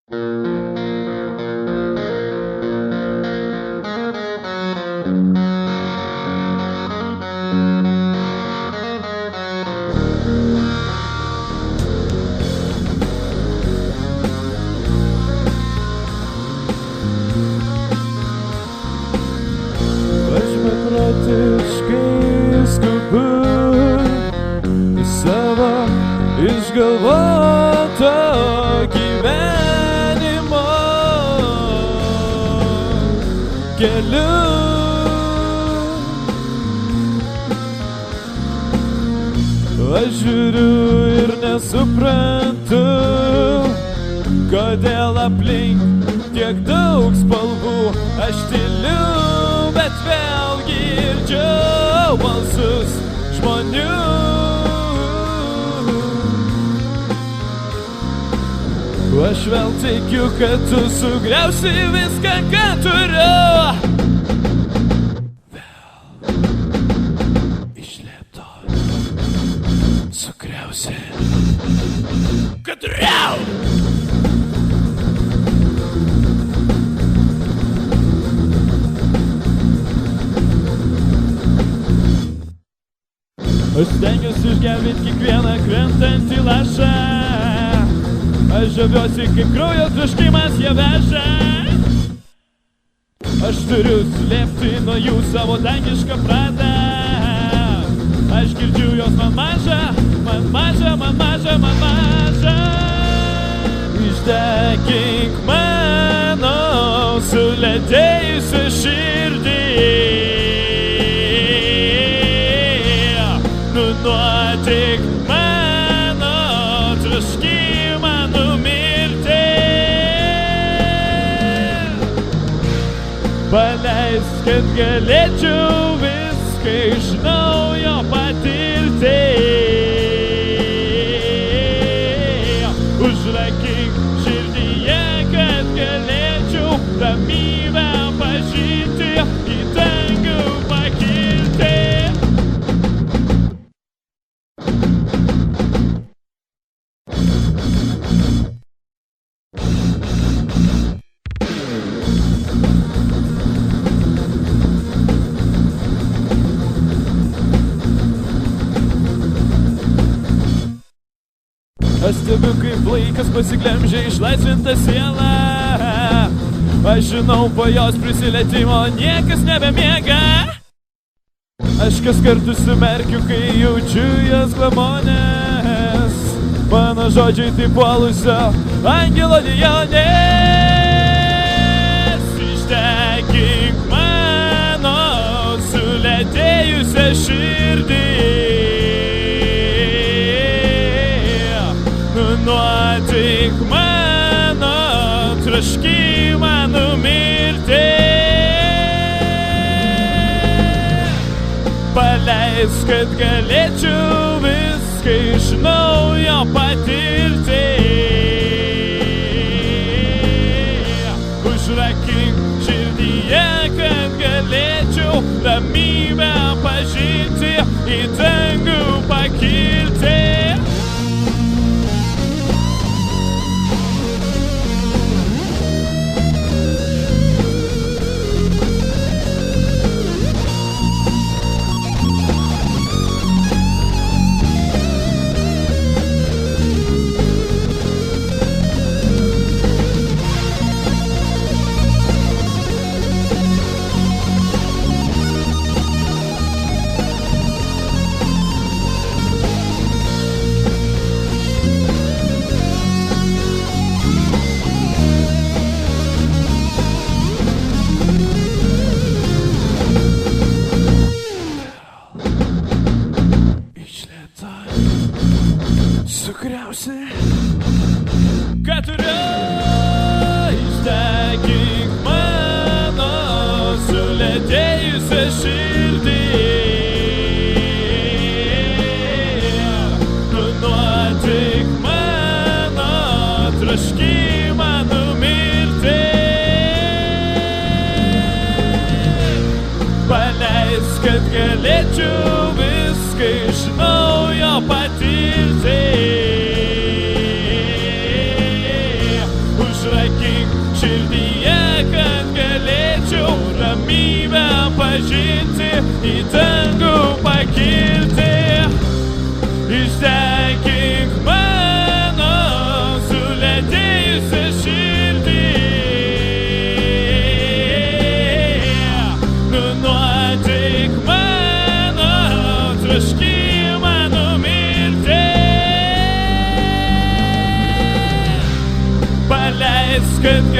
Aš beprotiškai skubu į savo išgalvoto gyvenimo keliu. Aš žiūriu ir nesuprantu, kodėl aplink tiek daug spalvų. Aš tyliu, bet vėl girdžiu balsus žmonių. Aš vėl tikiu, kad tu sugriausi viską, ką turiu. Vėl iš lėto sugriausi, ką turiu. Aš stengiuosi išgelbėti kiekvieną krentantį lašą. Aš žaviuosi, kaip kraujo troškimas ją veža. Aš turiu slėpti nuo jų savo dangišką pradą. Aš girdžiu jos man maža, man maža, man maža, man maža. Išdegink mano suledėjusią širdį. Nunuodik mano troškimą numirti. Paleisk, kad galėčiau viską iš naujo patirti. Užrakink širdyje, kad galėčiau ramybę pažinti, į dangų pakilti. Aš stebiu, kaip laikas pasiglemžia išlaisvintą sielą. Aš žinau, po jos prisilietimo niekas nebemiega. Aš kas kart užsimerkiu, kai jaučiu jos glamonės. Mano žodžiai tai puolusio angelo dejonės. Išdegink mano sulėtėjusią širdį. Nunuodik mano troškimą numirti. Paleisk, kad galėčiau viską iš naujo patirti. Užrakink širdyje, kad galėčiau ramybę pažinti, į dangų pakilti. Sugriausi, ką turiu. Išdegink mano sulėtėjusią širdį. Nunuodik mano troškimą numirti. Paleisk, kad galėčiau viską iš naujo patirti. pažinti, į dangų pakilti. Išsekink mano suledėjusią širdį, nunuodyk mano troškimą numirti. Paleisk, kad